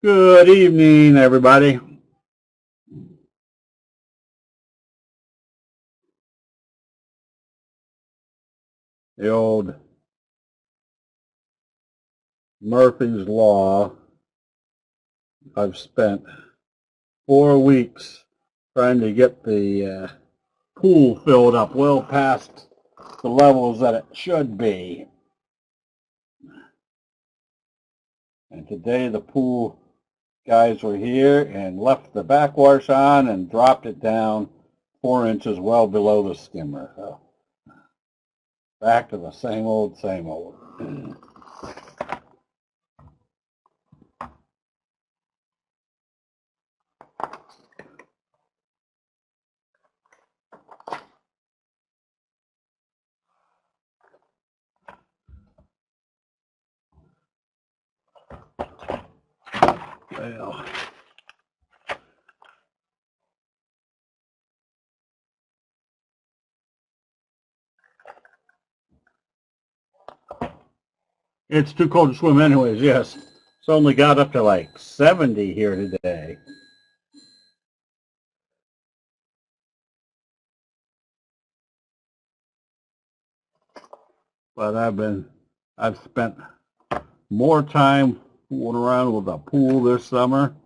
Good evening, everybody. The old Murphy's Law. I've spent 4 weeks trying to get the pool filled up well past the levels that it should be. And today the pool guys were here and left the backwash on and dropped it down 4 inches well below the skimmer. So back to the same old, same old. Well, it's too cold to swim anyways, yes. It's only got up to like 70 here today. But I've spent more time fooling around with the pool this summer.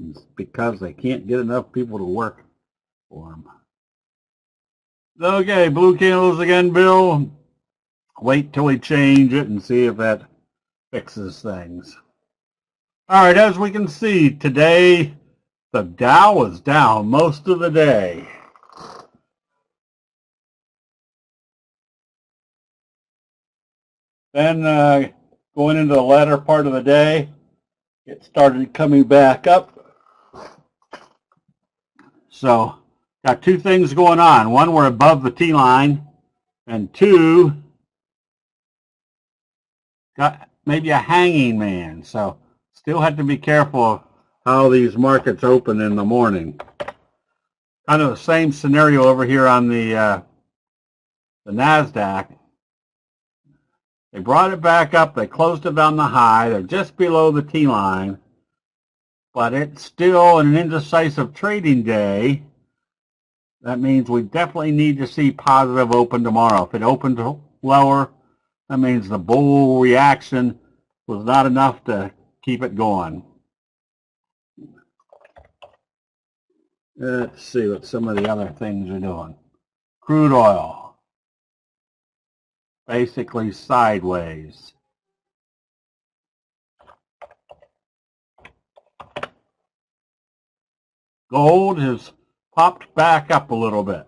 It's because they can't get enough people to work for them. Okay, blue candles again, Bill. Wait till we change it and see if that fixes things. All right, as we can see, today the Dow was down most of the day. Then going into the latter part of the day, it started coming back up. So got two things going on. One, we're above the T-line, and two, got maybe a hanging man. So still have to be careful of how these markets open in the morning. Kind of the same scenario over here on the NASDAQ. They brought it back up. They closed it on the high. They're just below the T-line. But it's still an indecisive trading day. That means we definitely need to see positive open tomorrow. If it opens lower, that means the bull reaction was not enough to keep it going. Let's see what some of the other things are doing. Crude oil, basically sideways. Gold has popped back up a little bit.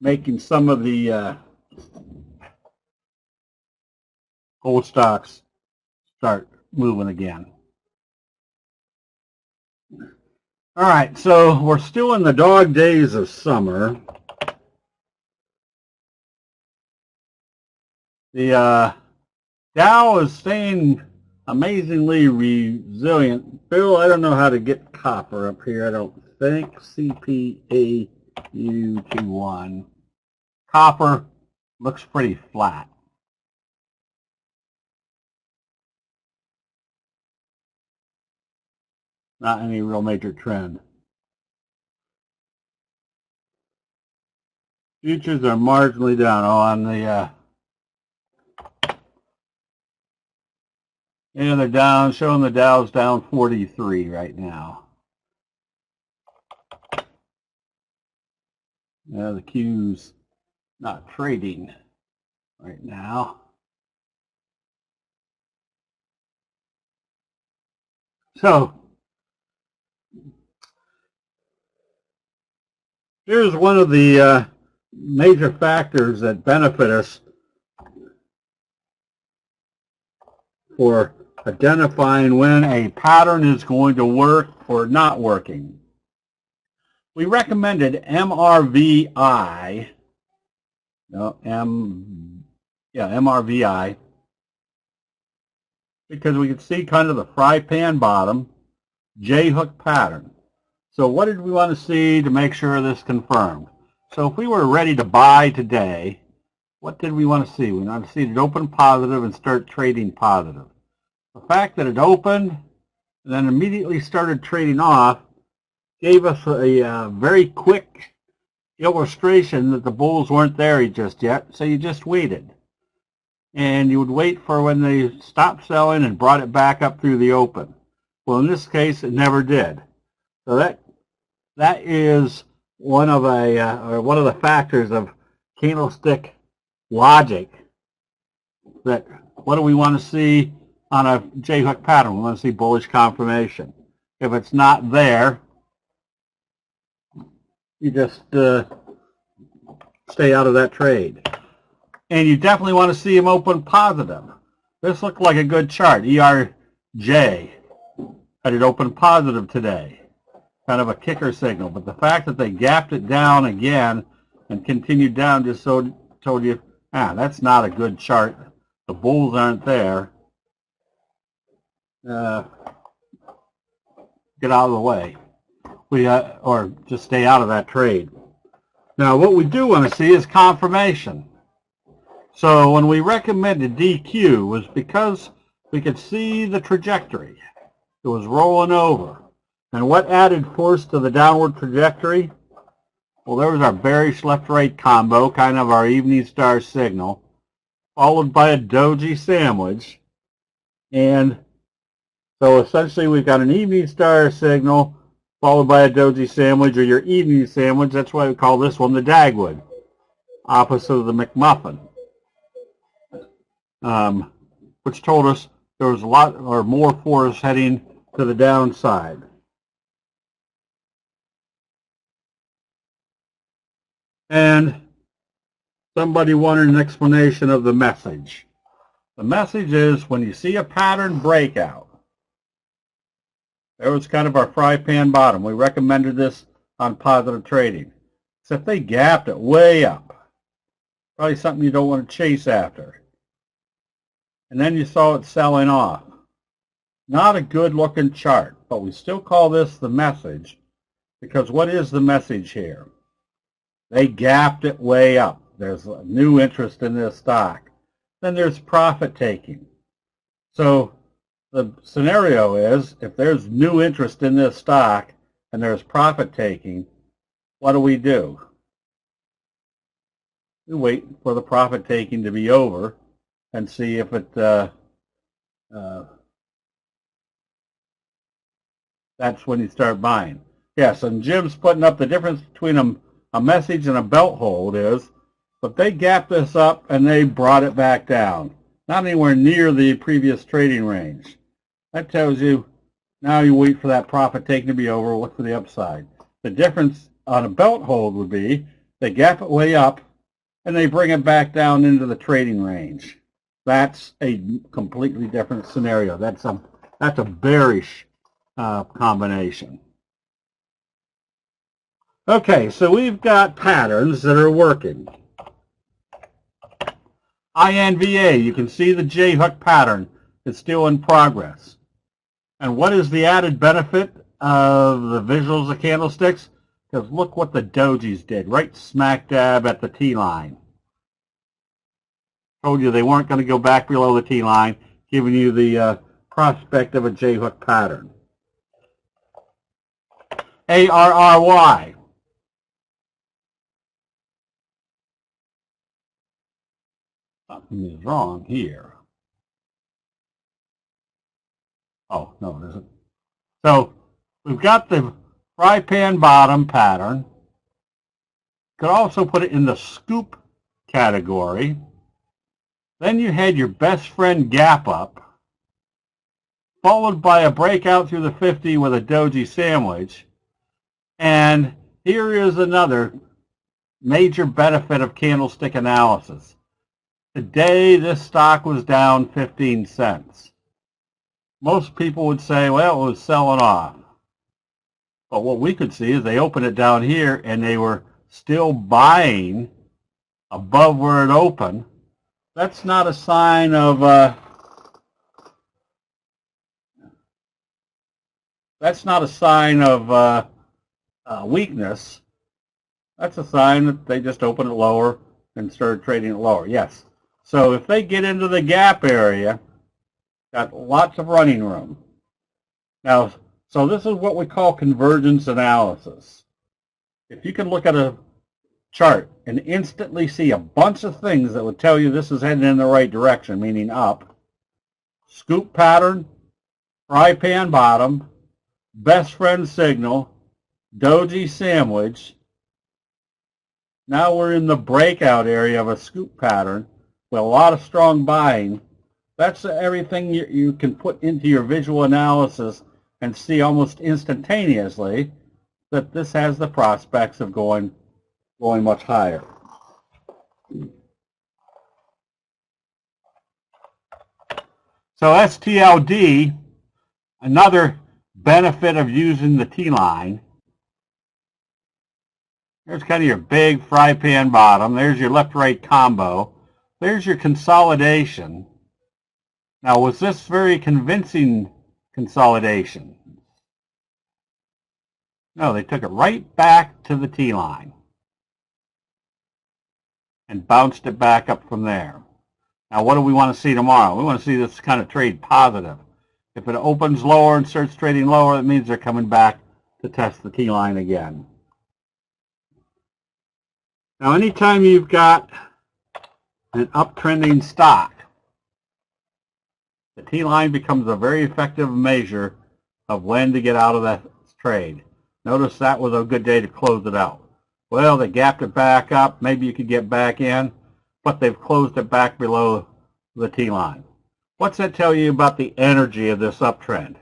Making some of the gold stocks start moving again. All right, so we're still in the dog days of summer. The Dow is staying amazingly resilient. Bill, I don't know how to get copper up here. I don't think. CPAU21. Copper looks pretty flat. Not any real major trend. Futures are marginally down on the yeah, they're down, showing the Dow's down 43 right now. Yeah, the Q's not trading right now. So here's one of the major factors that benefit us for identifying when a pattern is going to work or not working. We recommended MRVI, MRVI, because we could see kind of the fry pan bottom, J-hook pattern. So what did we want to see to make sure this confirmed? So if we were ready to buy today, what did we want to see? We want to see it open positive and start trading positive. The fact that it opened and then immediately started trading off gave us a very quick illustration that the bulls weren't there just yet, so you just waited. And you would wait for when they stopped selling and brought it back up through the open. Well, in this case, it never did. So that is one of the factors of candlestick logic. That what do we want to see on a J-hook pattern? We want to see bullish confirmation. If it's not there, you just stay out of that trade. And you definitely want to see them open positive. This looked like a good chart. ERJ had it open positive today. Kind of a kicker signal. But the fact that they gapped it down again and continued down just told you, that's not a good chart. The bulls aren't there. Get out of the way. Or just stay out of that trade. Now, what we do want to see is confirmation. So when we recommended DQ was because we could see the trajectory. It was rolling over. And what added force to the downward trajectory? Well, there was our bearish left-right combo, kind of our evening star signal, followed by a doji sandwich. And so essentially we've got an evening star signal followed by a doji sandwich, or your evening sandwich. That's why we call this one the Dagwood, opposite of the McMuffin. Which told us there was a lot or more force heading to the downside. And somebody wanted an explanation of the message. The message is when you see a pattern breakout, there was kind of our fry pan bottom. We recommended this on positive trading. Except they gapped it way up. Probably something you don't want to chase after. And then you saw it selling off. Not a good looking chart, but we still call this the message, because what is the message here? They gapped it way up. There's a new interest in this stock. Then there's profit taking. So the scenario is, if there's new interest in this stock and there's profit taking, what do? We wait for the profit taking to be over and see if it that's when you start buying. Yes, and Jim's putting up the difference between a message and a belt hold is, but they gapped this up and they brought it back down. Not anywhere near the previous trading range. That tells you now you wait for that profit taking to be over, look for the upside. The difference on a belt hold would be they gap it way up and they bring it back down into the trading range. That's a completely different scenario. That's a bearish combination. Okay, so we've got patterns that are working. INVA, you can see the J-hook pattern is still in progress. And what is the added benefit of the visuals of candlesticks? Because look what the dojis did, right smack dab at the T-line. Told you they weren't going to go back below the T-line, giving you the prospect of a J-hook pattern. ARRY. Something is wrong here. Oh, no, it isn't. So we've got the fry pan bottom pattern. Could also put it in the scoop category. Then you had your best friend gap up, followed by a breakout through the 50 with a doji sandwich. And here is another major benefit of candlestick analysis. Today, this stock was down 15 cents. Most people would say, well, it was selling off. But what we could see is they opened it down here and they were still buying above where it opened. That's not a sign of weakness. That's a sign that they just opened it lower and started trading it lower. Yes. So if they get into the gap area, got lots of running room. Now, so this is what we call convergence analysis. If you can look at a chart and instantly see a bunch of things that would tell you this is heading in the right direction, meaning up, scoop pattern, fry pan bottom, best friend signal, doji sandwich. Now we're in the breakout area of a scoop pattern with a lot of strong buying. That's everything you can put into your visual analysis and see almost instantaneously that this has the prospects of going much higher. So STLD, another benefit of using the T-line. There's kind of your big fry pan bottom. There's your left-right combo. There's your consolidation. Now, was this very convincing consolidation? No, they took it right back to the T-line and bounced it back up from there. Now, what do we want to see tomorrow? We want to see this kind of trade positive. If it opens lower and starts trading lower, that means they're coming back to test the T-line again. Now, anytime you've got an uptrending stock, the T-line becomes a very effective measure of when to get out of that trade. Notice that was a good day to close it out. Well, they gapped it back up. Maybe you could get back in, but they've closed it back below the T-line. What's that tell you about the energy of this uptrend?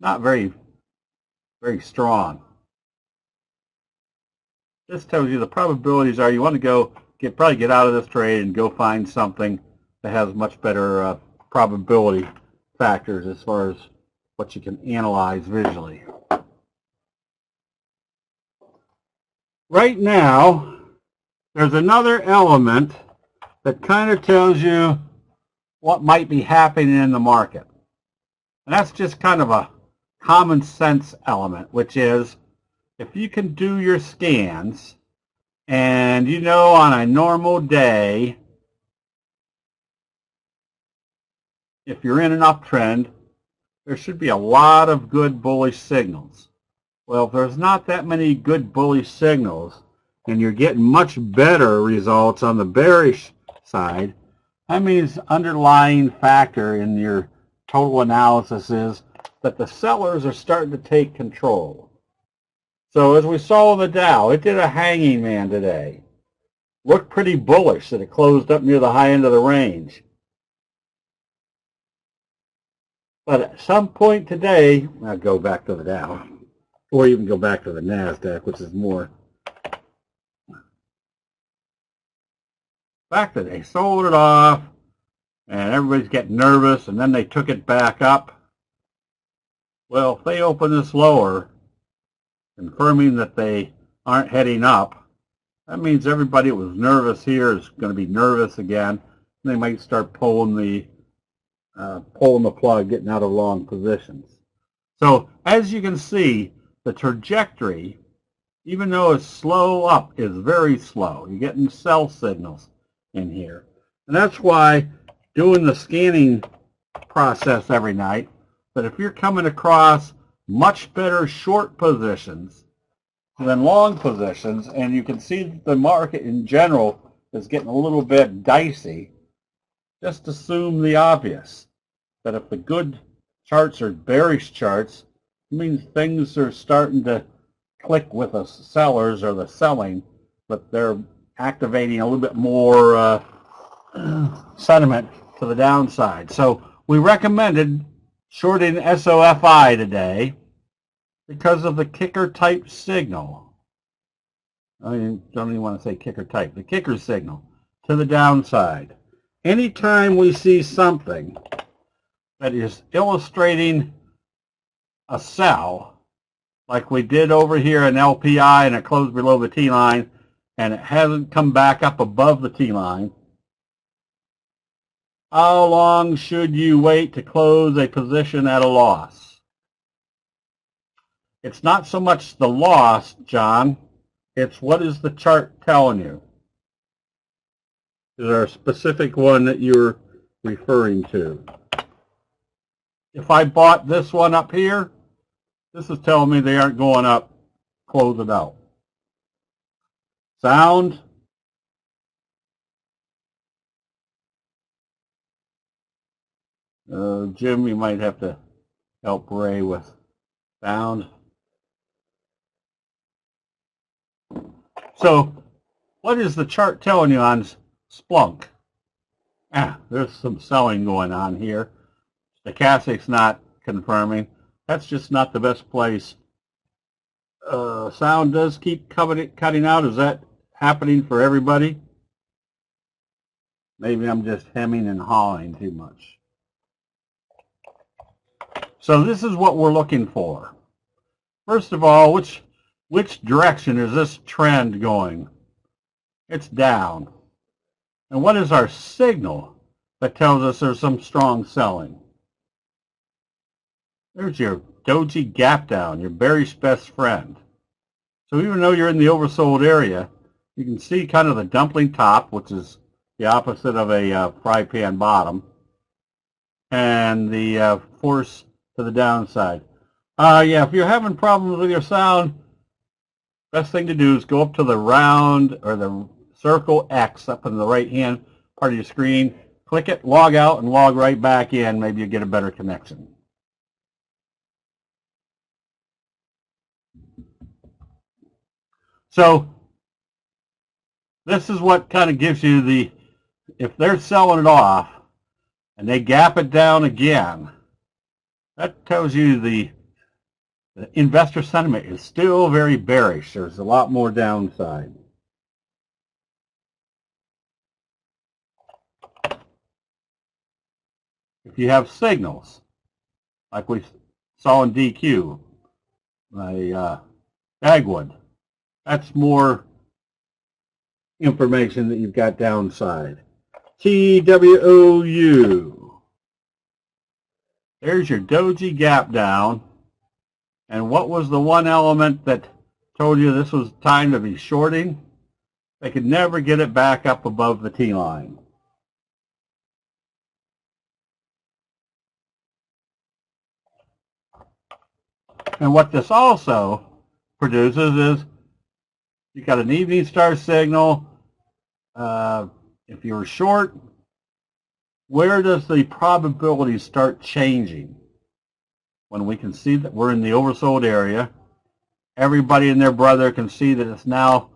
Not very, very strong. This tells you the probabilities are you want to go probably get out of this trade and go find something that has much better probability factors as far as what you can analyze visually. Right now, there's another element that kind of tells you what might be happening in the market. And that's just kind of a common sense element, which is if you can do your scans and you know on a normal day, if you're in an uptrend, there should be a lot of good bullish signals. Well, if there's not that many good bullish signals and you're getting much better results on the bearish side, that means underlying factor in your total analysis is that the sellers are starting to take control. So as we saw in the Dow, it did a hanging man today. Looked pretty bullish that it closed up near the high end of the range. But at some point today, I'll go back to the Dow, or even go back to the NASDAQ, which is more. The fact that they sold it off, and everybody's getting nervous, and then they took it back up. Well, if they open this lower, confirming that they aren't heading up, that means everybody that was nervous here is going to be nervous again. They might start pulling the plug, getting out of long positions. So as you can see, the trajectory, even though it's slow up, is very slow. You're getting sell signals in here. And that's why doing the scanning process every night, that if you're coming across much better short positions than long positions, and you can see that the market in general is getting a little bit dicey, just assume the obvious, that if the good charts are bearish charts, it means things are starting to click with the sellers or the selling, but they're activating a little bit more sentiment to the downside. So we recommended shorting SOFI today because of the kicker type signal. I don't even want to say kicker type, the kicker signal to the downside. Anytime we see something that is illustrating a sell, like we did over here in LPI and it closed below the T-line and it hasn't come back up above the T-line, how long should you wait to close a position at a loss? It's not so much the loss, John. It's what is the chart telling you? Is there a specific one that you're referring to? If I bought this one up here, this is telling me they aren't going up, close it out. Sound? Jim, you might have to help Ray with sound. So, what is the chart telling you on Splunk? There's some selling going on here. Stochastic's not confirming. That's just not the best place. Sound does keep cutting out. Is that happening for everybody? Maybe I'm just hemming and hawing too much. So this is what we're looking for. First of all, which direction is this trend going? It's down. And what is our signal that tells us there's some strong selling? There's your doji gap down, your bearish best friend. So even though you're in the oversold area, you can see kind of the dumpling top, which is the opposite of a fry pan bottom, and the force to the downside. Yeah, if you're having problems with your sound, best thing to do is go up to the round or the circle X up in the right hand part of your screen, click it, log out, and log right back in. Maybe you get a better connection. So this is what kind of gives you the, if they're selling it off and they gap it down again, that tells you the investor sentiment is still very bearish. There's a lot more downside. If you have signals, like we saw in DQ, Dagwood, that's more information that you've got downside. TWOU. There's your doji gap down. And what was the one element that told you this was time to be shorting? They could never get it back up above the T line. And what this also produces is you got an evening star signal. If you're short, where does the probability start changing? When we can see that we're in the oversold area, everybody and their brother can see that it's now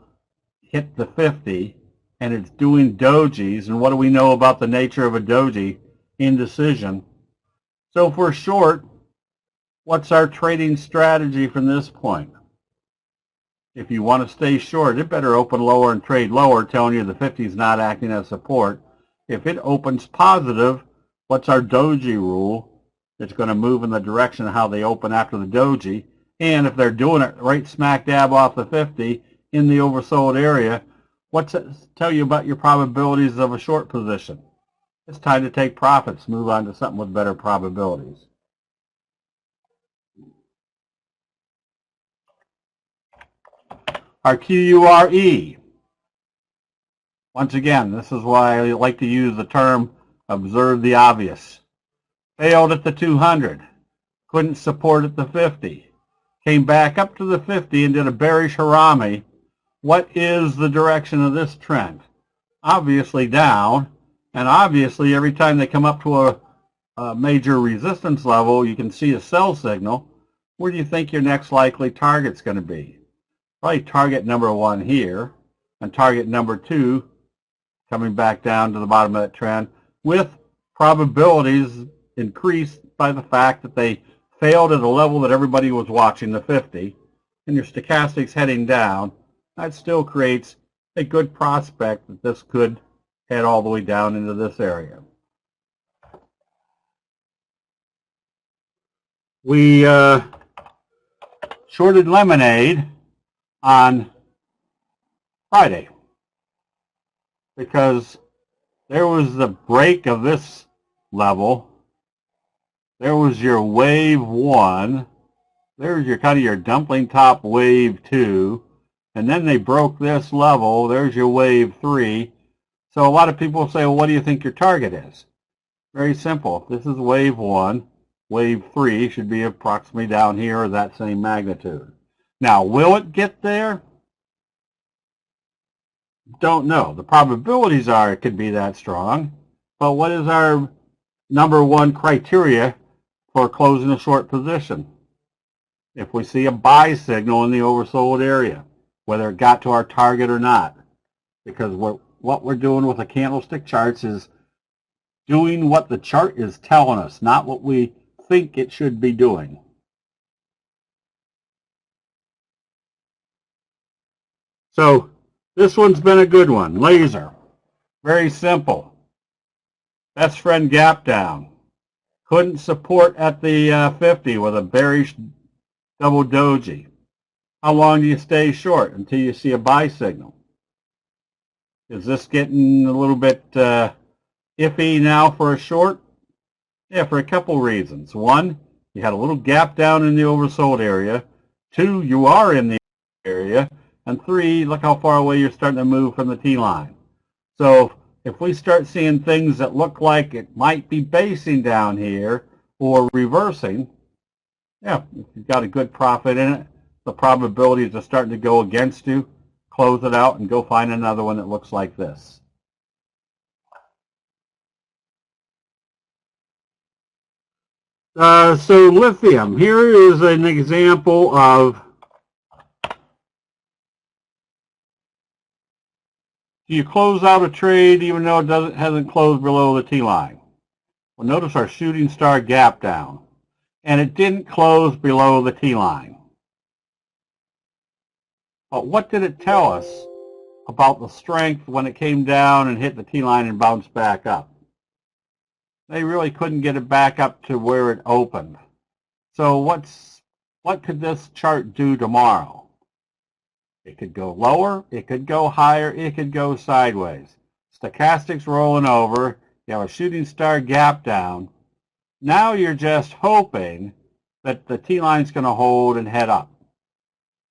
hit the 50 and it's doing dojis. And what do we know about the nature of a doji? Indecision. So if we're short, what's our trading strategy from this point? If you want to stay short, it better open lower and trade lower, telling you the 50 is not acting as support. If it opens positive, what's our doji rule? It's going to move in the direction of how they open after the doji. And if they're doing it right smack dab off the 50 in the oversold area, what's it tell you about your probabilities of a short position? It's time to take profits, move on to something with better probabilities. Our QURE. Once again, this is why I like to use the term observe the obvious. Failed at the 200, couldn't support at the 50, came back up to the 50 and did a bearish harami. What is the direction of this trend? Obviously down, and obviously every time they come up to a major resistance level, you can see a sell signal. Where do you think your next likely target's going to be? Probably target number 1 here, and target number 2 coming back down to the bottom of that trend, with probabilities increased by the fact that they failed at a level that everybody was watching, the 50, and your stochastics heading down. That still creates a good prospect that this could head all the way down into this area. We shorted lemonade on Friday because there was the break of this level. There was your wave 1. There's your kind of your dumpling top wave 2. and then they broke this level. There's your wave 3. So a lot of people say, well, what do you think your target is? Very simple. This is wave 1. Wave 3 should be approximately down here or that same magnitude. Now, will it get there? Don't know. The probabilities are it could be that strong. But what is our number one criteria for closing a short position? If we see a buy signal in the oversold area, whether it got to our target or not. Because what we're doing with the candlestick charts is doing what the chart is telling us, not what we think it should be doing. So this one's been a good one. Laser. Very simple. Best friend gap down. Couldn't support at the 50 with a bearish double doji. How long do you stay short until you see a buy signal? Is this getting a little bit iffy now for a short? Yeah, for a couple reasons. One, you had a little gap down in the oversold area. Two, you are in the area. And three, look how far away you're starting to move from the T-line. So if we start seeing things that look like it might be basing down here or reversing, yeah, if you've got a good profit in it, the probabilities are starting to go against you. Close it out and go find another one that looks like this. So lithium, here is an example of, do you close out a trade even though it hasn't closed below the T-line? Well, notice our shooting star gap down, and it didn't close below the T-line. But what did it tell us about the strength when it came down and hit the T-line and bounced back up? They really couldn't get it back up to where it opened. So what could this chart do tomorrow? It could go lower, it could go higher, it could go sideways. Stochastic's rolling over, you have a shooting star gap down. Now you're just hoping that the T-line's going to hold and head up.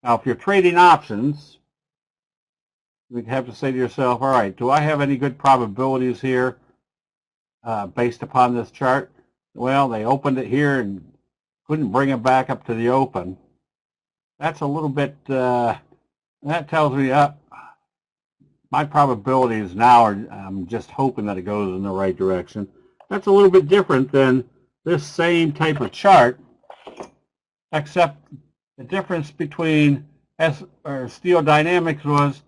Now if you're trading options, you have to say to yourself, all right, do I have any good probabilities here based upon this chart? Well, they opened it here and couldn't bring it back up to the open. That's a little bit, that tells me my probabilities now are, I'm just hoping that it goes in the right direction. That's a little bit different than this same type of chart, except the difference between Steel Dynamics was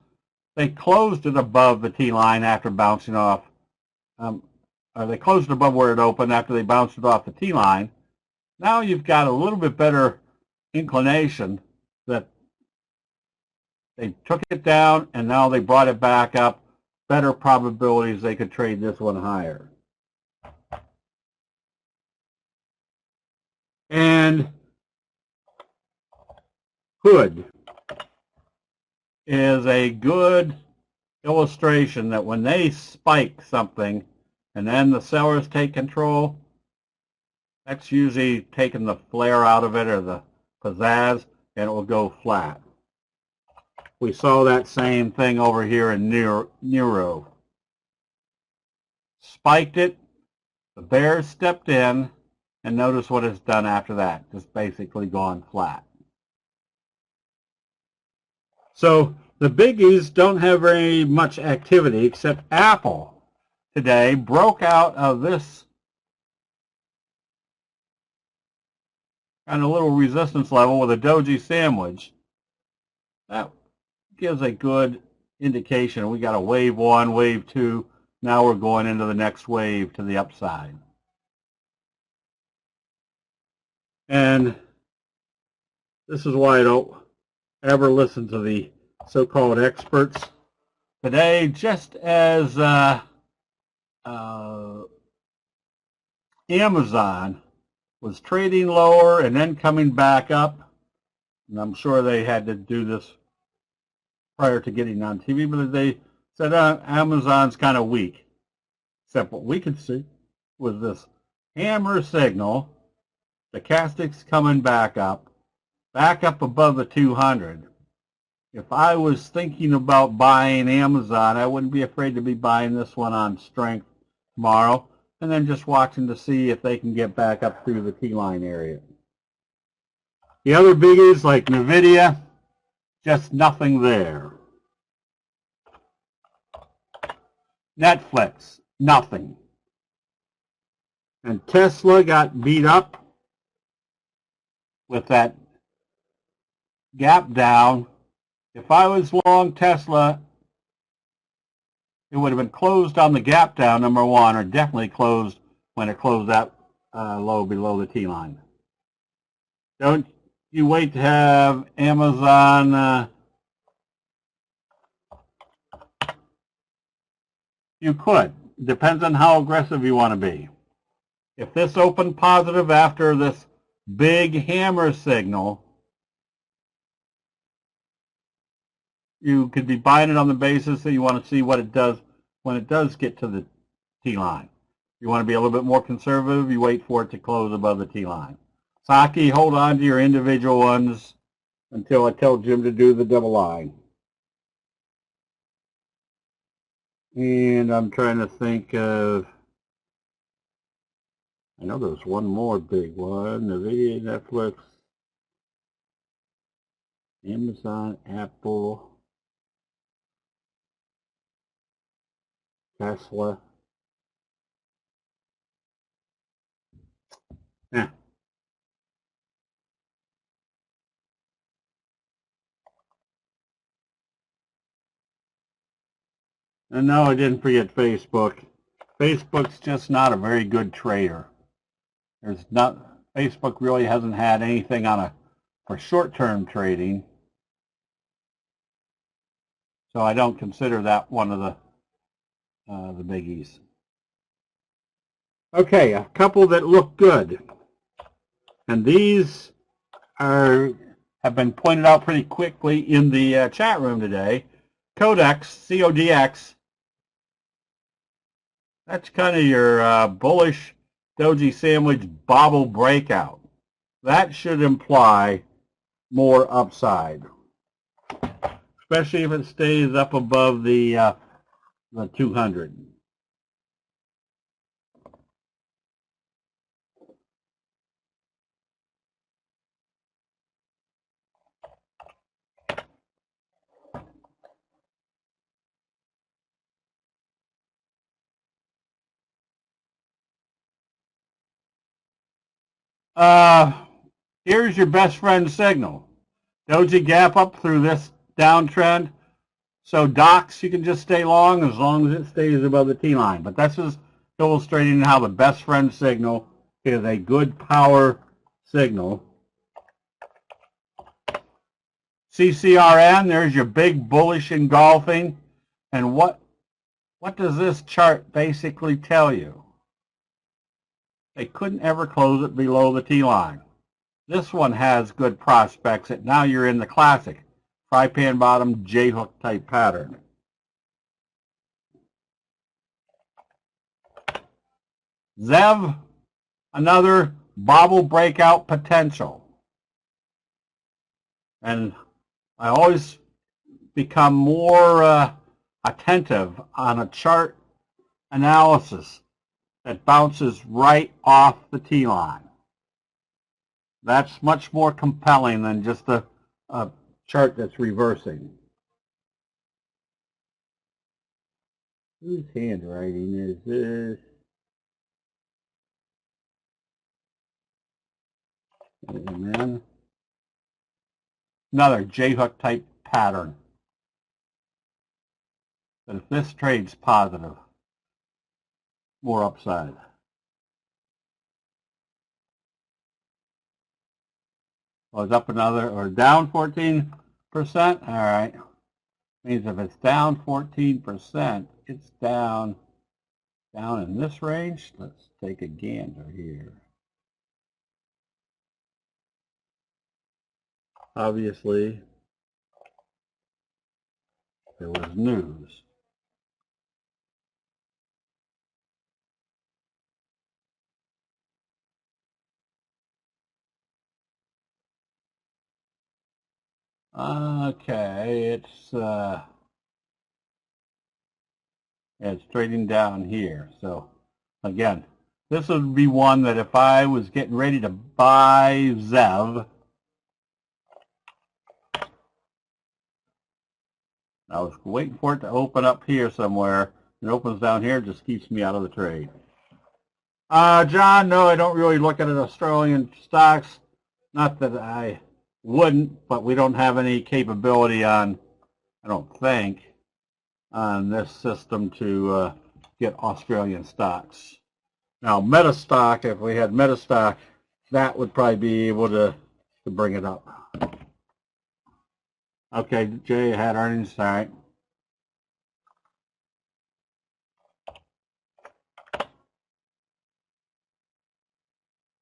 they closed it above the T-line after bouncing off, they closed it above where it opened after they bounced it off the T-line. Now you've got a little bit better inclination that they took it down and now they brought it back up. Better probabilities they could trade this one higher. And hood is a good illustration that when they spike something and then the sellers take control, that's usually taking the flare out of it or the pizzazz, and it will go flat. We saw that same thing over here in Neuro. Spiked it, the bears stepped in, and notice what it's done after that, just basically gone flat. So the biggies don't have very much activity, except Apple today broke out of this kind of little resistance level with a doji sandwich. That gives a good indication. We got a wave 1, wave 2. Now we're going into the next wave to the upside. And this is why I don't ever listen to the so-called experts. Today, just as Amazon was trading lower and then coming back up, and I'm sure they had to do this prior to getting on TV, but they said Amazon's kind of weak. Except what we could see was this hammer signal, stochastics coming back up above the 200. if I was thinking about buying Amazon, I wouldn't be afraid to be buying this one on strength tomorrow, and then just watching to see if they can get back up through the T-line area. The other biggies like NVIDIA, just nothing there. Netflix, nothing. And Tesla got beat up with that gap down. If I was long Tesla, it would have been closed on the gap down, number one, or definitely closed when it closed that low below the T-line. Don't you wait to have Amazon. You could. Depends on how aggressive you want to be. If this opened positive after this big hammer signal, you could be buying it on the basis that you want to see what it does when it does get to the T-line. You want to be a little bit more conservative, you wait for it to close above the T-line. Saki, hold on to your individual ones until I tell Jim to do the double line. And I'm trying to think of, I know there's one more big one, NVIDIA, Netflix, Amazon, Apple, Tesla. Yeah. And no, I didn't forget Facebook. Facebook's just not a very good trader. Facebook really hasn't had anything for short-term trading. So I don't consider that one of the biggies. Okay, a couple that look good. And these have been pointed out pretty quickly in the chat room today. Codex, CODX, that's kind of your bullish doji sandwich bobble breakout. That should imply more upside, especially if it stays up above the 200. Here's your best friend signal. Doji gap up through this downtrend. So DOX, you can just stay long as it stays above the T-line. But this is illustrating how the best friend signal is a good power signal. CCRN, there's your big bullish engulfing. And what does this chart basically tell you? They couldn't ever close it below the T-line. This one has good prospects. Now you're in the classic fry-pan bottom J-hook type pattern. ZEV, another bobble breakout potential. And I always become more attentive on a chart analysis that bounces right off the T-line. That's much more compelling than just a chart that's reversing. Whose handwriting is this? And then another J-hook type pattern. But if this trade's positive, more upside. Well, it's up another, or down 14%. All right. Means if it's down 14%, it's down in this range. Let's take a gander here. Obviously, there was news. Okay, it's trading down here. So again, this would be one that if I was getting ready to buy ZEV, I was waiting for it to open up here somewhere. It opens down here, just keeps me out of the trade. John, no, I don't really look at Australian stocks. Not that I wouldn't, but we don't have any capability on, I don't think, on this system to get Australian stocks. Now, Metastock, if we had Metastock, that would probably be able to bring it up. Okay, Jay had earnings, all right.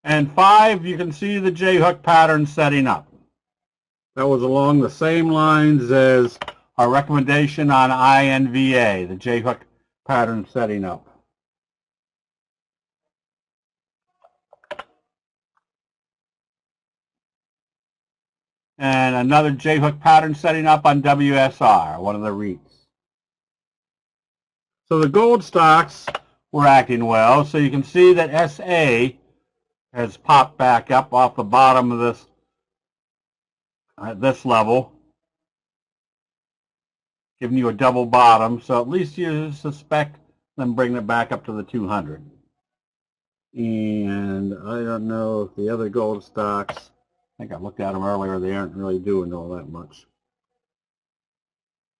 And 5, you can see the J-hook pattern setting up. That was along the same lines as our recommendation on INVA, the J-hook pattern setting up. And another J-hook pattern setting up on WSR, one of the REITs. So the gold stocks were acting well. So you can see that SA has popped back up off the bottom of this at this level, giving you a double bottom. So at least you suspect them bringing it back up to the 200. And I don't know if the other gold stocks, I think I looked at them earlier, they aren't really doing all that much.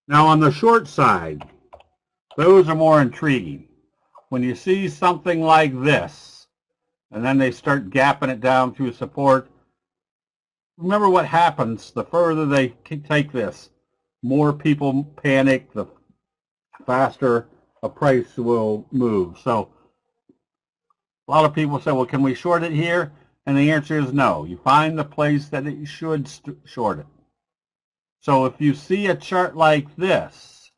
Now on the short side, those are more intriguing. When you see something like this, and then they start gapping it down through support, remember what happens the further they take this. More people panic, the faster a price will move. So a lot of people say, well, can we short it here? And the answer is no. You find the place that you should short it. So if you see a chart like this,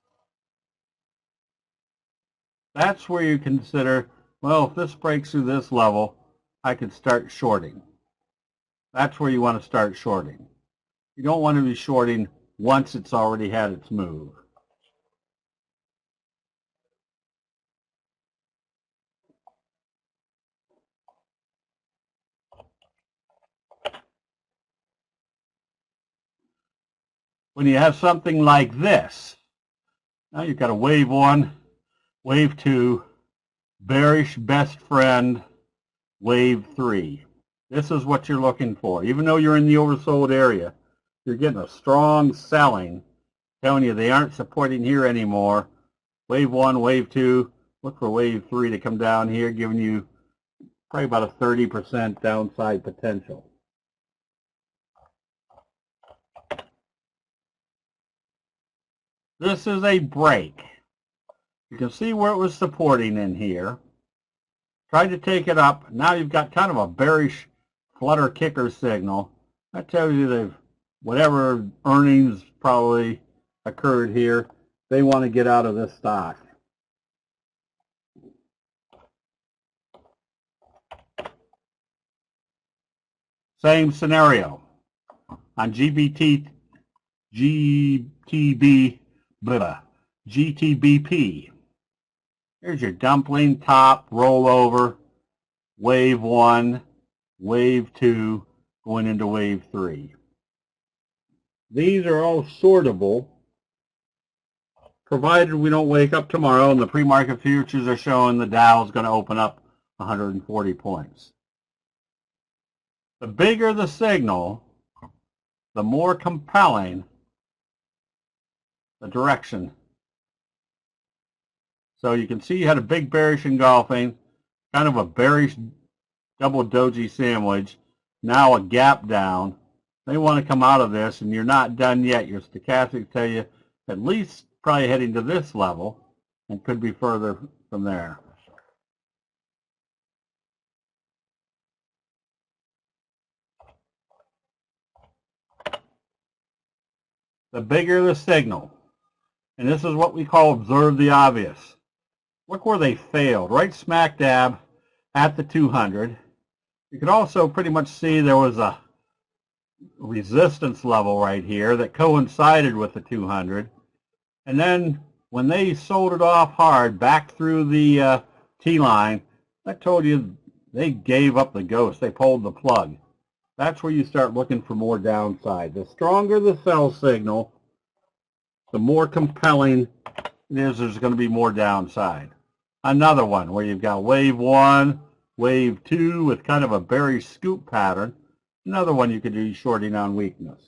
that's where you consider, well, if this breaks through this level, I could start shorting. That's where you want to start shorting. You don't want to be shorting once it's already had its move. When you have something like this, now you've got a wave 1, wave 2, bearish best friend, wave 3. This is what you're looking for. Even though you're in the oversold area, you're getting a strong selling, telling you they aren't supporting here anymore. Wave 1, wave 2, look for wave 3 to come down here, giving you probably about a 30% downside potential. This is a break. You can see where it was supporting in here. Tried to take it up. Now you've got kind of a bearish flutter kicker signal. That tells you that whatever earnings probably occurred here, they want to get out of this stock. Same scenario on GTBP. Here's your dumpling, top, rollover, wave 1, wave 2, going into wave 3. These are all sortable, provided we don't wake up tomorrow and the pre-market futures are showing the Dow is going to open up 140 points. The bigger the signal, the more compelling the direction. So you can see you had a big bearish engulfing, kind of a bearish double doji sandwich, now a gap down. They want to come out of this, and you're not done yet. Your stochastics tell you at least probably heading to this level and could be further from there. The bigger the signal, and this is what we call observe the obvious. Look where they failed, right smack dab at the 200. You could also pretty much see there was a resistance level right here that coincided with the 200. And then when they sold it off hard back through the T-line, I told you they gave up the ghost. They pulled the plug. That's where you start looking for more downside. The stronger the sell signal, the more compelling it is there's going to be more downside. Another one where you've got wave 1, wave 2 with kind of a bearish scoop pattern. Another one you could do shorting on weakness.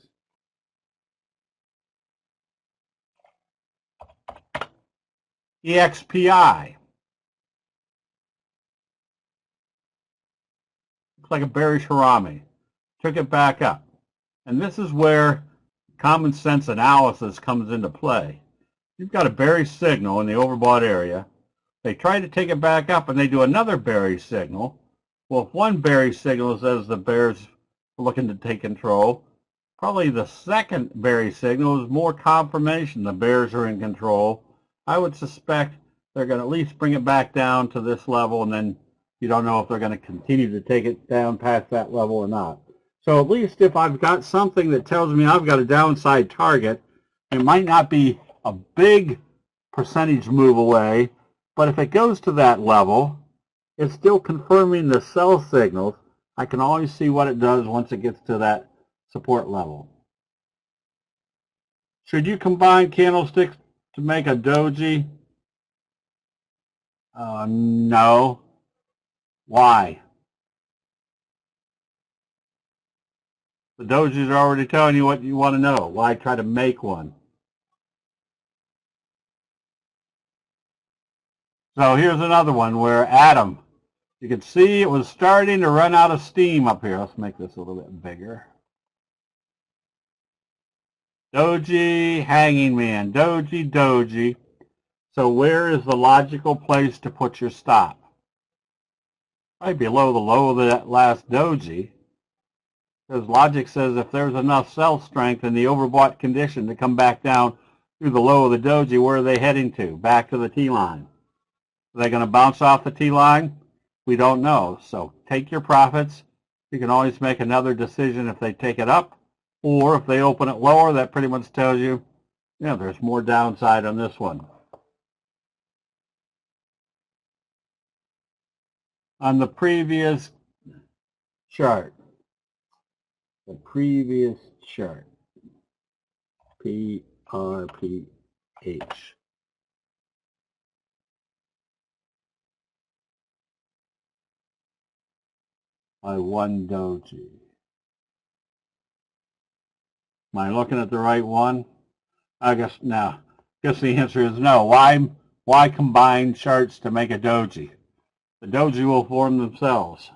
EXPI. Looks like a bearish harami. Took it back up. And this is where common sense analysis comes into play. You've got a bearish signal in the overbought area. They try to take it back up and they do another bearish signal. Well, if one bearish signal says the bears are looking to take control, probably the second bearish signal is more confirmation the bears are in control. I would suspect they're going to at least bring it back down to this level, and then you don't know if they're going to continue to take it down past that level or not. So at least if I've got something that tells me I've got a downside target, it might not be a big percentage move away, but if it goes to that level, it's still confirming the sell signals. I can always see what it does once it gets to that support level. Should you combine candlesticks to make a doji? No. Why? The dojis are already telling you what you want to know. Why try to make one? So here's another one where Atom, you can see it was starting to run out of steam up here. Let's make this a little bit bigger. Doji, hanging man, doji, doji. So where is the logical place to put your stop? Right below the low of that last doji. Because logic says if there's enough sell strength in the overbought condition to come back down through the low of the doji, where are they heading to? Back to the T-line. Are they going to bounce off the T-line? We don't know. So take your profits. You can always make another decision if they take it up, or if they open it lower. That pretty much tells you, yeah, there's more downside on this one. On the previous chart, PRPH. By one doji. Am I looking at the right one? I guess now. Guess the answer is no. Why combine charts to make a doji? The doji will form themselves.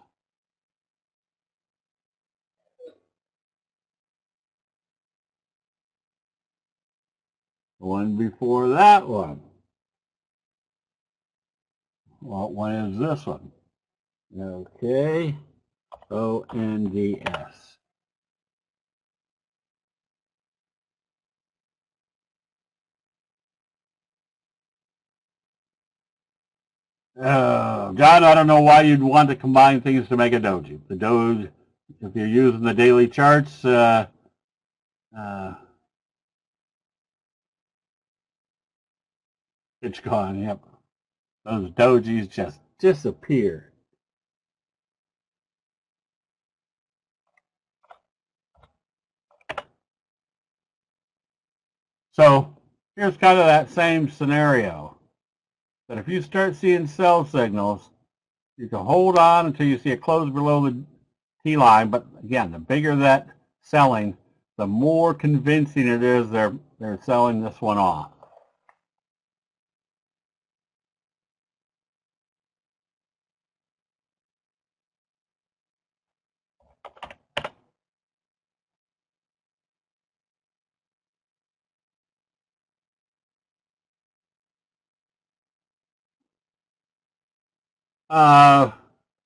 The one before that one. What one is this one? Okay. ONDS. John, I don't know why you'd want to combine things to make a doji. The doji, if you're using the daily charts, it's gone. Yep, those dojis just disappear. So here's kind of that same scenario. That if you start seeing sell signals, you can hold on until you see it close below the T-line. But again, the bigger that selling, the more convincing it is they're selling this one off.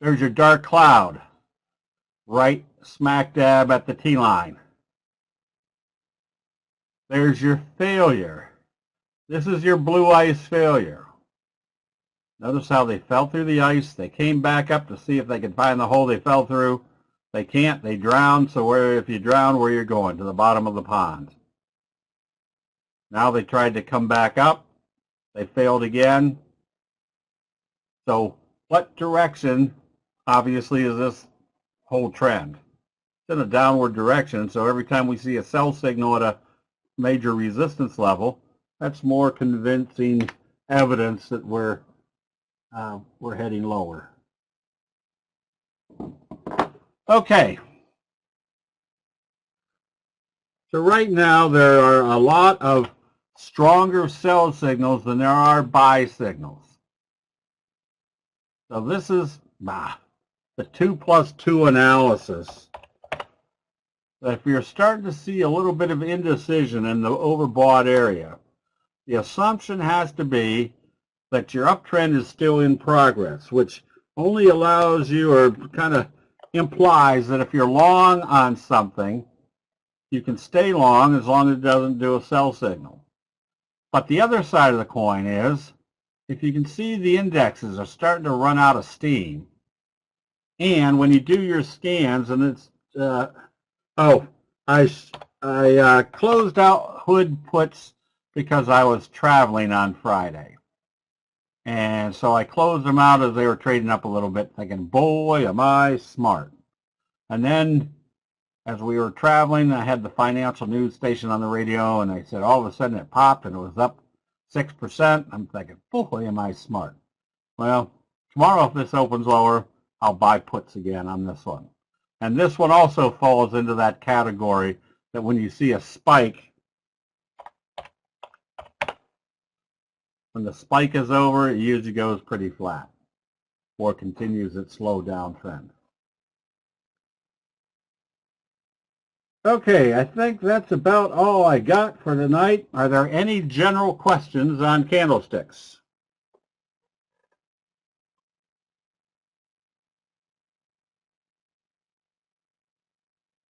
There's your dark cloud, right smack dab at the T-line. There's your failure. This is your blue ice failure. Notice how they fell through the ice. They came back up to see if they could find the hole they fell through. They can't, they drown, so if you drown, where you're going? To the bottom of the pond. Now they tried to come back up. They failed again. So what direction, obviously, is this whole trend? It's in a downward direction, so every time we see a sell signal at a major resistance level, that's more convincing evidence that we're heading lower. Okay. So right now there are a lot of stronger sell signals than there are buy signals. So this is the 2+2 analysis. If you're starting to see a little bit of indecision in the overbought area, the assumption has to be that your uptrend is still in progress, which only allows you, or kind of implies, that if you're long on something, you can stay long as it doesn't do a sell signal. But the other side of the coin is, if you can see the indexes are starting to run out of steam, and when you do your scans, and it's I closed out hood puts because I was traveling on Friday. And so I closed them out as they were trading up a little bit, thinking, boy, am I smart. And then as we were traveling, I had the financial news station on the radio, and they said all of a sudden it popped and it was up 6%. I'm thinking, boy, am I smart. Well, tomorrow if this opens lower, I'll buy puts again on this one. And this one also falls into that category that when you see a spike, when the spike is over, it usually goes pretty flat or continues its slow down trend. Okay, I think that's about all I got for tonight. Are there any general questions on candlesticks?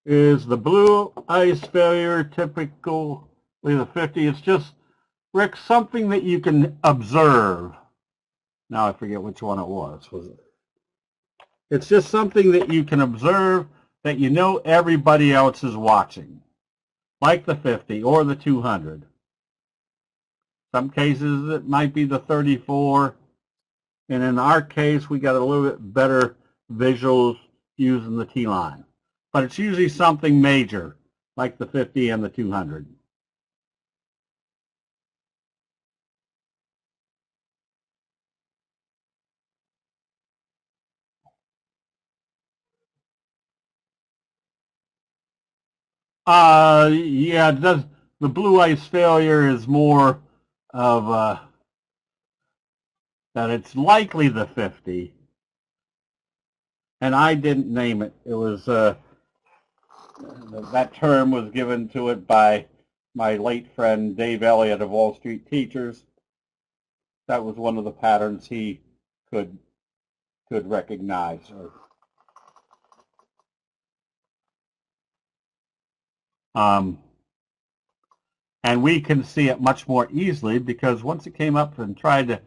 Is the blue ice failure typically the 50? It's just, Rick, something that you can observe. Now I forget which one it was. It's just something that you can observe that you know everybody else is watching, like the 50 or the 200. Some cases it might be the 34, and in our case we got a little bit better visuals using the T-line. But it's usually something major, like the 50 and the 200. Yeah, it does. The blue ice failure is more of that it's likely the 50, and I didn't name it. It was that term was given to it by my late friend Dave Elliott of Wall Street Teachers. That was one of the patterns he could recognize. And we can see it much more easily because once it came up and tried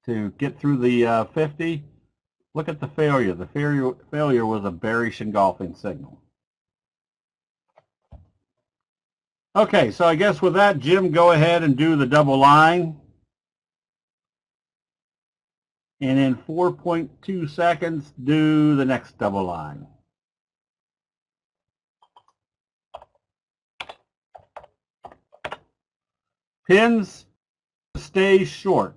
to get through the 50, look at the failure. The failure was a bearish engulfing signal. Okay, so I guess with that, Jim, go ahead and do the double line. And in 4.2 seconds, do the next double line. Pins, stay short.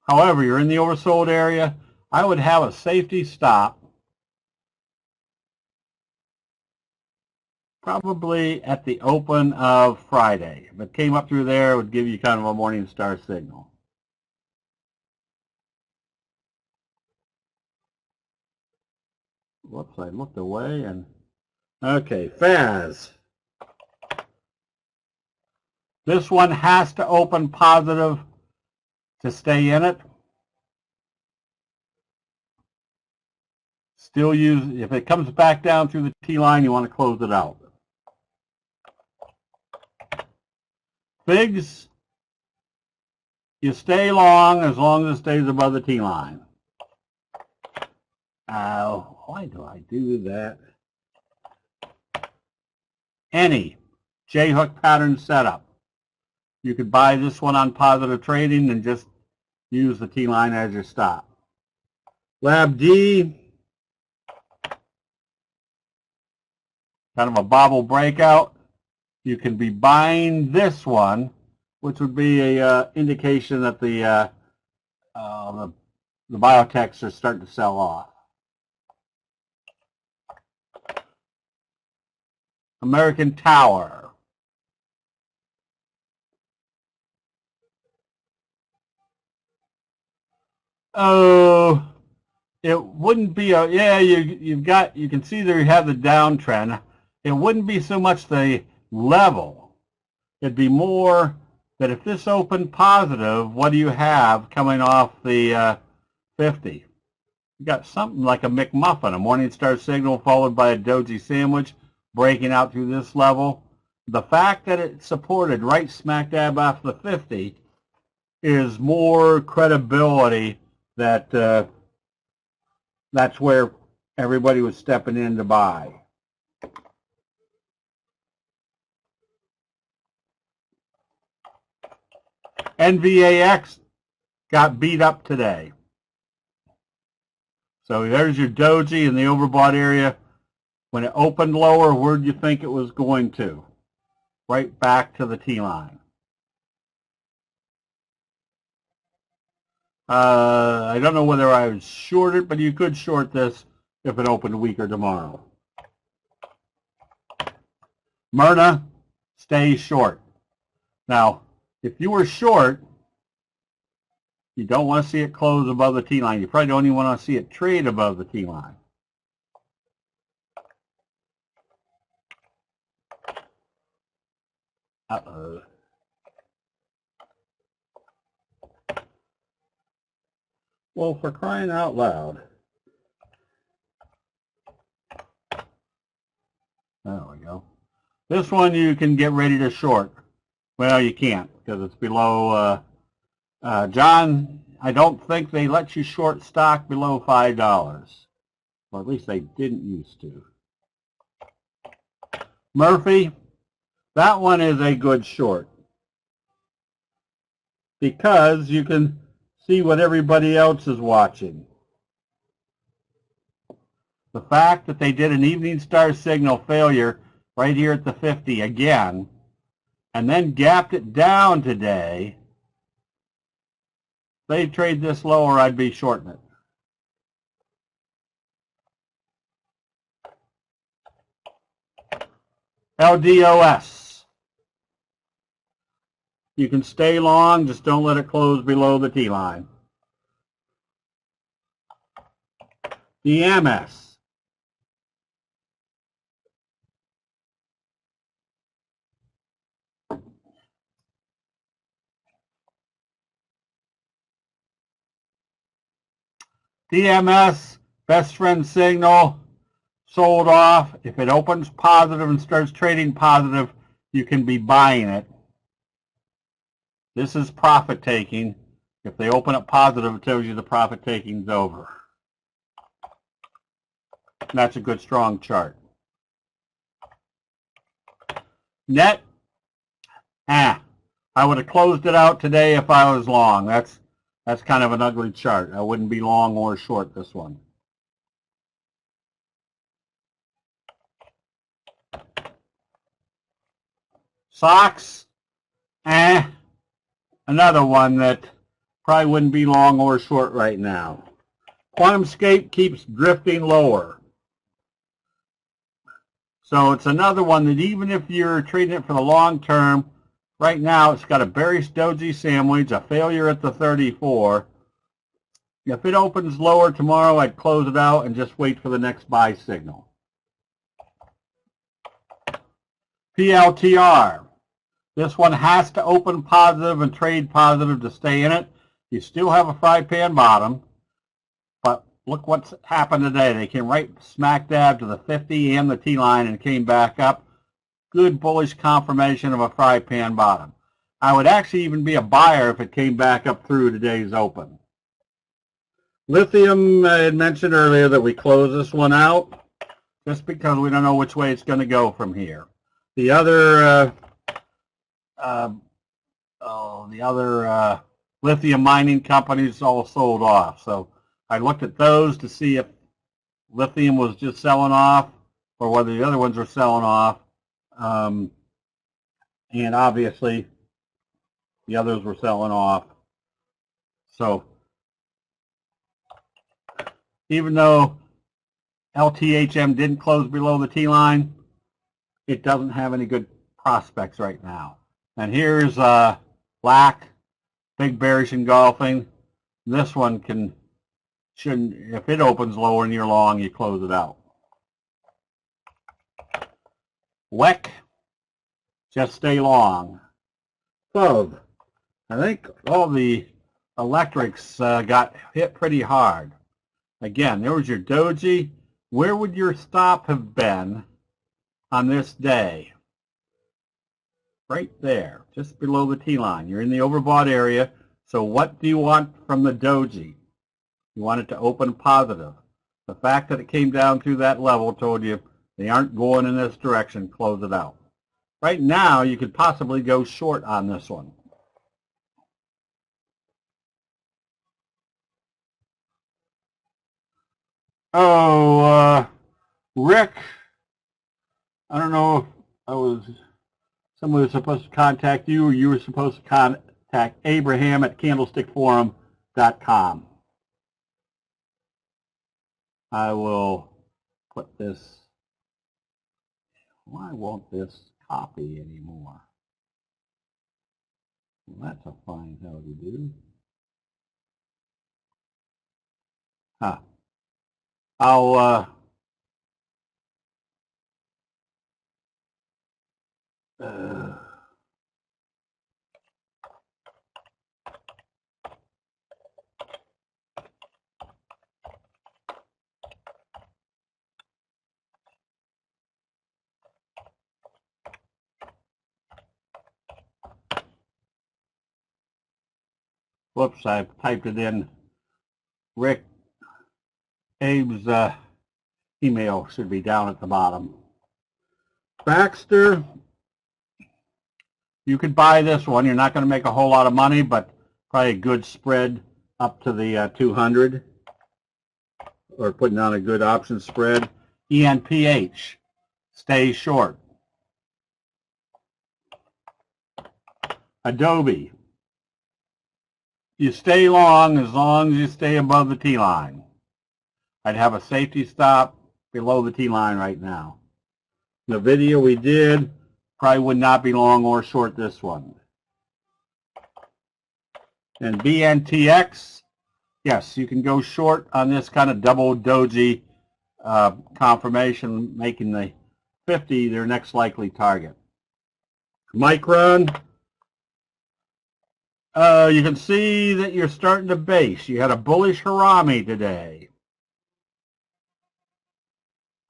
However, you're in the oversold area. I would have a safety stop probably at the open of Friday. If it came up through there, it would give you kind of a morning star signal. Whoops, I looked away and... Okay, FAS. This one has to open positive to stay in it. Still use, if it comes back down through the T-line, you want to close it out. Figs, you stay long as it stays above the T-line. Why do I do that? Any J-hook pattern setup. You could buy this one on positive trading and just use the T-line as your stop. Lab D, kind of a bobble breakout. You can be buying this one, which would be a indication that the biotechs are starting to sell off. American Tower. Oh, it wouldn't be a, yeah, you can see there you have the downtrend. It wouldn't be so much the level. It'd be more that if this opened positive, what do you have coming off the 50? You got something like a McMuffin, a Morningstar signal followed by a doji sandwich breaking out through this level. The fact that it's supported right smack dab off the 50 is more credibility that that's where everybody was stepping in to buy. NVAX got beat up today. So there's your doji in the overbought area. When it opened lower, where do you think it was going to? Right back to the T-line. I don't know whether I would short it, but you could short this if it opened weaker tomorrow. Myrna, stay short. Now, if you were short, you don't want to see it close above the T-line. You probably don't even want to see it trade above the T-line. Uh-oh. Well, for crying out loud. There we go. This one you can get ready to short. Well, you can't because it's below, John, I don't think they let you short stock below $5. Or at least they didn't used to. Murphy, that one is a good short. Because you can see what everybody else is watching. The fact that they did an evening star signal failure right here at the 50 again, and then gapped it down today, if they trade this lower, I'd be shorting it. LDOS. You can stay long, just don't let it close below the T-line. DMS. DMS, best friend signal, sold off. If it opens positive and starts trading positive, you can be buying it. This is profit taking. If they open up positive, it tells you the profit taking is over. And that's a good strong chart. Net, I would have closed it out today if I was long. That's kind of an ugly chart. I wouldn't be long or short this one. Socks, another one that probably wouldn't be long or short right now. QuantumScape keeps drifting lower. So it's another one that even if you're trading it for the long term, right now it's got a bearish doji sandwich, a failure at the 34. If it opens lower tomorrow, I'd close it out and just wait for the next buy signal. PLTR. This one has to open positive and trade positive to stay in it. You still have a fry pan bottom, but look what's happened today. They came right smack dab to the 50 and the T-line and came back up. Good bullish confirmation of a fry pan bottom. I would actually even be a buyer if it came back up through today's open. Lithium, I had mentioned earlier that we close this one out just because we don't know which way it's going to go from here. The other lithium mining companies all sold off. So I looked at those to see if lithium was just selling off or whether the other ones are selling off. And obviously the others were selling off. So even though LTHM didn't close below the T-line, it doesn't have any good prospects right now. And here's LAC, big bearish engulfing. This one shouldn't, if it opens lower and you're long, you close it out. WEC, just stay long. So I think all the electrics got hit pretty hard. Again, there was your doji. Where would your stop have been on this day? Right there, just below the T-line. You're in the overbought area. So what do you want from the doji? You want it to open positive. The fact that it came down through that level told you they aren't going in this direction. Close it out. Right now, you could possibly go short on this one. Oh, Rick, I don't know if somebody was supposed to contact you or you were supposed to contact Abraham at candlestickforum.com. I will put this. Why won't this copy anymore? Well, that's a fine howdy do. Huh. I'll whoops, I typed it in. Rick, Abe's email should be down at the bottom. Baxter, you could buy this one. You're not going to make a whole lot of money, but probably a good spread up to the 200, or putting on a good option spread. ENPH, stay short. Adobe, you stay long as you stay above the T-line. I'd have a safety stop below the T-line right now. The video we did probably would not be long or short this one. And BNTX, yes, you can go short on this kind of double doji confirmation, making the 50 their next likely target. Micron, you can see that you're starting to base. You had a bullish harami today.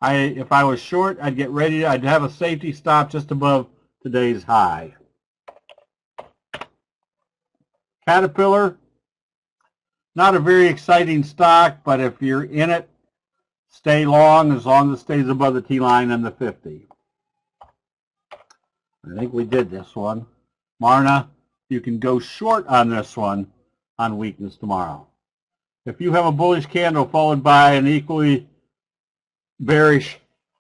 If I was short, I'd get ready. I'd have a safety stop just above today's high. Caterpillar, not a very exciting stock, but if you're in it, stay long as it stays above the T-line and the 50. I think we did this one. Marna, you can go short on this one on weakness tomorrow. If you have a bullish candle followed by an equally bearish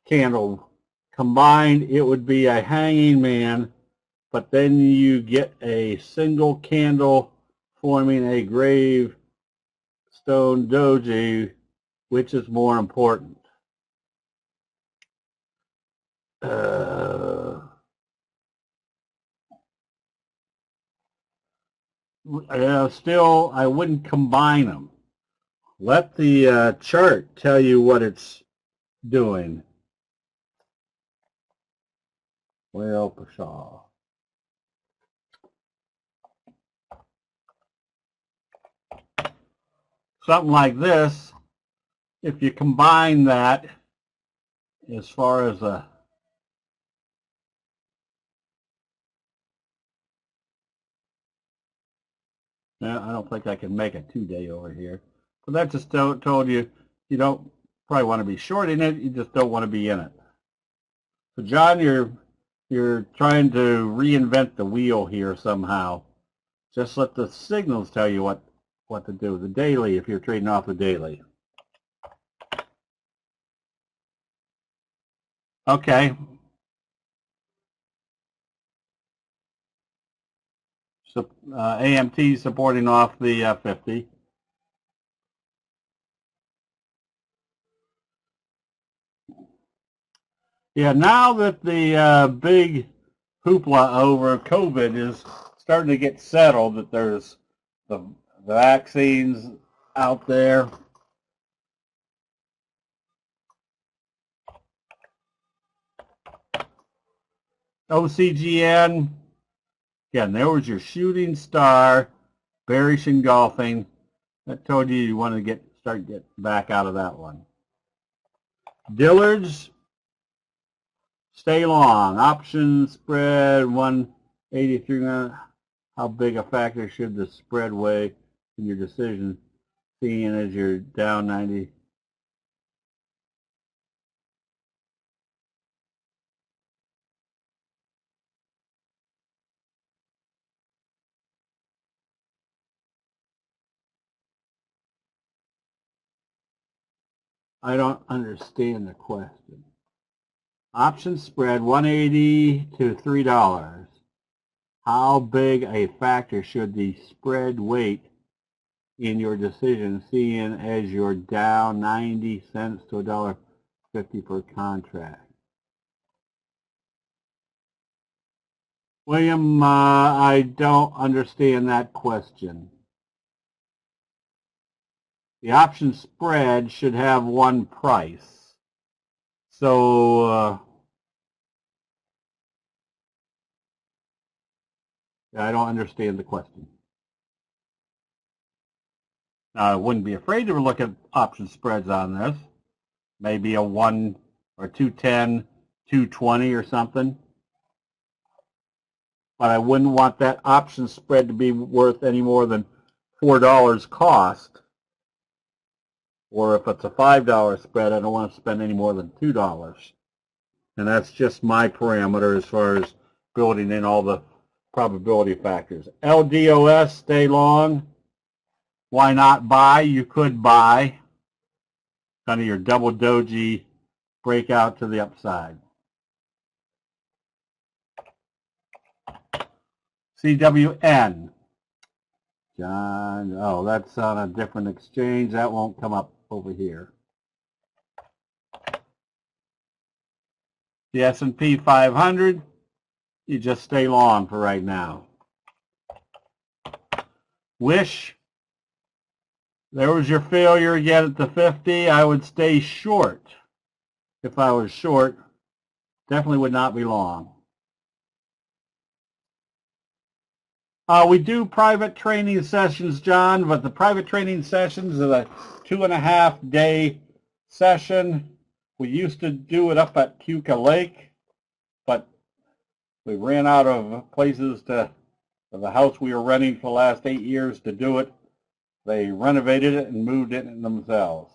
candle combined, it would be a hanging man, but then you get a single candle forming a gravestone doji, which is more important. Still, I wouldn't combine them. Let the chart tell you what it's doing. Well, Pshaw. Something like this, if you combine that as far as a I don't think I can make a 2-day over here. But that just told you you don't probably want to be shorting it. You just don't want to be in it. So John, you're trying to reinvent the wheel here somehow. Just let the signals tell you what to do. The daily, if you're trading off the daily. Okay. So AMT supporting off the 50. Yeah, now that the big hoopla over COVID is starting to get settled, that there's the vaccines out there. OCGN, again, there was your shooting star, bearish engulfing. That told you want to get back out of that one. Dillard's, stay long. Option spread 183. How big a factor should the spread weigh in your decision, seeing as you're down 90? I don't understand the question. Option spread 180 to $3. How big a factor should the spread weight in your decision, seeing as you're down 90 cents to $1.50 per contract? William, I don't understand that question. The option spread should have one price. So I don't understand the question. Now, I wouldn't be afraid to look at option spreads on this. Maybe a 1 or 210, 220 or something. But I wouldn't want that option spread to be worth any more than $4 cost. Or if it's a $5 spread, I don't want to spend any more than $2. And that's just my parameter as far as building in all the probability factors. LDOS, stay long. Why not buy? You could buy. Kind of your double doji breakout to the upside. CWN. John, oh, that's on a different exchange. That won't come up over here. The S&P 500, you just stay long for right now. Wish, there was your failure again at the 50. I would stay short. If I was short, definitely would not be long. We do private training sessions, John, but the private training sessions are a 2.5-day session. We used to do it up at Cuca Lake, but we ran out of places for the house we were renting for the last 8 years to do it. They renovated it and moved it in themselves.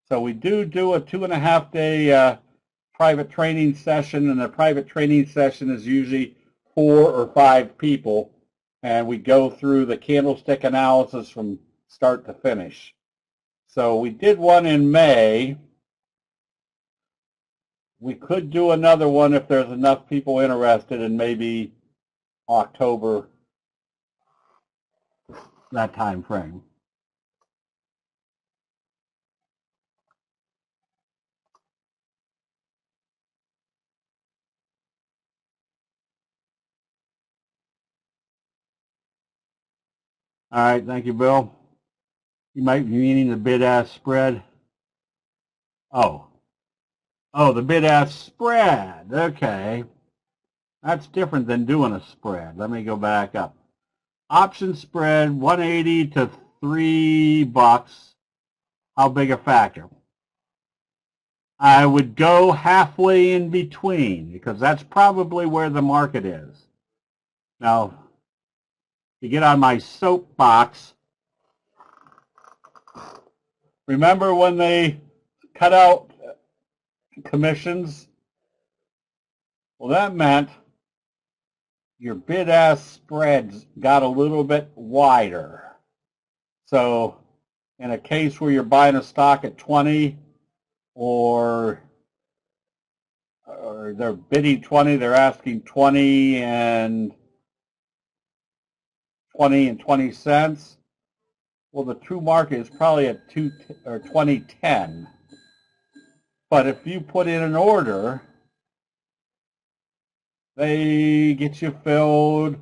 So we do a 2.5-day private training session, and the private training session is usually 4 or 5 people. And we go through the candlestick analysis from start to finish. So we did one in May. We could do another one if there's enough people interested in maybe October, that time frame. All right, thank you, Bill. You might be meaning the bid-ask spread. Oh, the bid-ask spread. Okay. That's different than doing a spread. Let me go back up. Option spread, 180 to $3. How big a factor? I would go halfway in between because that's probably where the market is. Now, to get on my soapbox, Remember when they cut out commissions? Well, that meant your bid-ask spreads got a little bit wider. So in a case where you're buying a stock at 20 or they're bidding 20, they're asking 20 and 20 cents. Well, the true market is probably at 20.10. But if you put in an order, they get you filled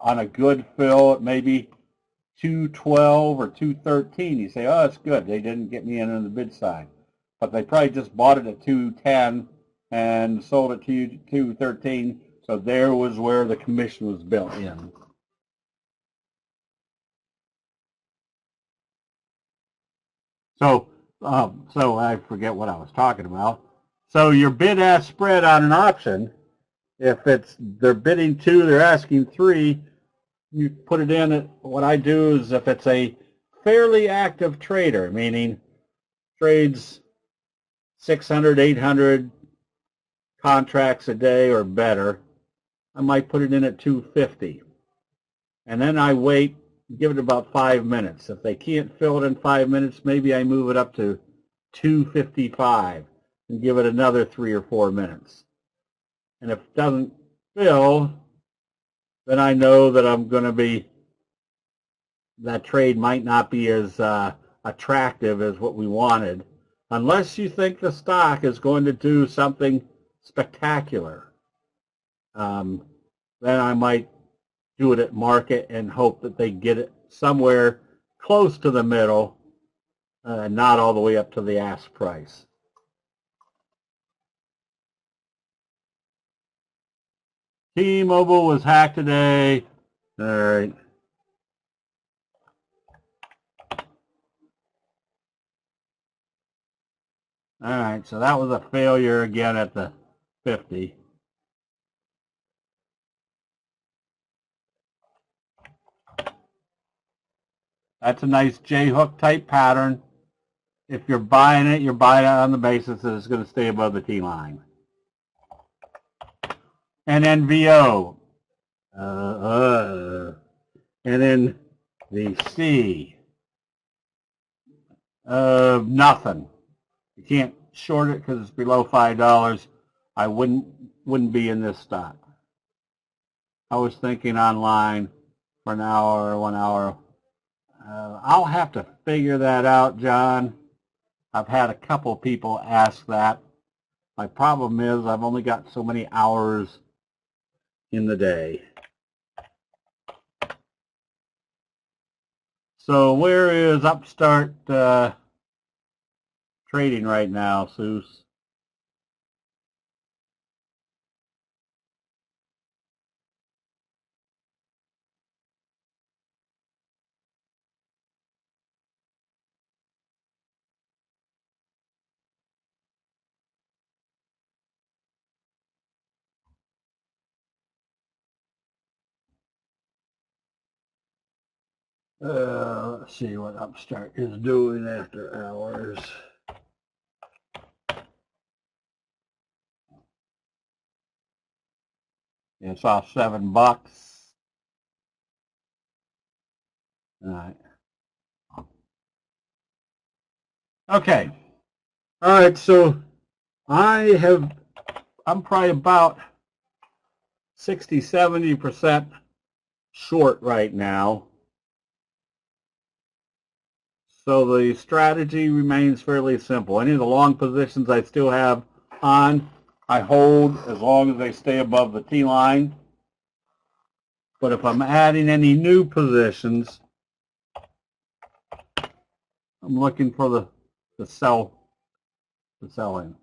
on a good fill at maybe 212 or 213. You say, oh, that's good. They didn't get me in on the bid side. But they probably just bought it at 210 and sold it to you 213. So there was where the commission was built in. So I forget what I was talking about. So your bid-ask spread on an option, if they're bidding 2, they're asking 3, you put it in at, what I do is if it's a fairly active trader, meaning trades 600, 800 contracts a day or better, I might put it in at 250. And then I wait, give it about 5 minutes. If they can't fill it in 5 minutes, maybe I move it up to 255 and give it another 3 or 4 minutes. And if it doesn't fill, then I know that that trade might not be as attractive as what we wanted, unless you think the stock is going to do something spectacular. Then I might do it at market and hope that they get it somewhere close to the middle, not all the way up to the ask price. T-Mobile was hacked today. All right. All right, so that was a failure again at the 50. That's a nice J-hook type pattern. If you're buying it on the basis that it's going to stay above the T line. And NVO. And then the C. Nothing. You can't short it because it's below $5. I wouldn't be in this stock. I was thinking online for an hour or 1 hour. I'll have to figure that out, John. I've had a couple people ask that. My problem is I've only got so many hours in the day. So where is Upstart trading right now, Seuss? Let's see what Upstart is doing after hours. It's off $7. All right. Okay. All right. So I'm probably about 60–70% short right now. So the strategy remains fairly simple. Any of the long positions I still have on, I hold as long as they stay above the T line. But if I'm adding any new positions, I'm looking for the sell in.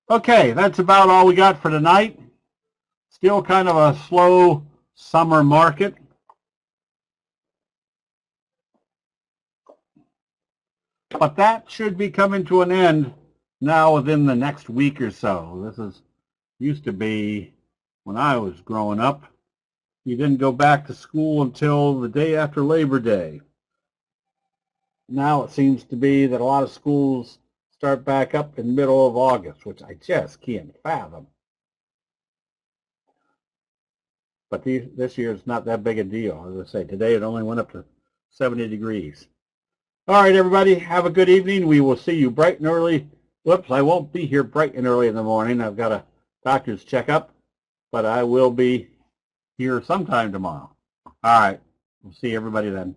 Okay, that's about all we got for tonight. Still kind of a slow summer market. But that should be coming to an end now within the next week or so. This used to be when I was growing up. You didn't go back to school until the day after Labor Day. now it seems to be that a lot of schools start back up in the middle of August, which I just can't fathom. But this year is not that big a deal. As I say, today it only went up to 70 degrees. All right, everybody, have a good evening. We will see you bright and early. Whoops, I won't be here bright and early in the morning. I've got a doctor's checkup, but I will be here sometime tomorrow. All right, we'll see everybody then.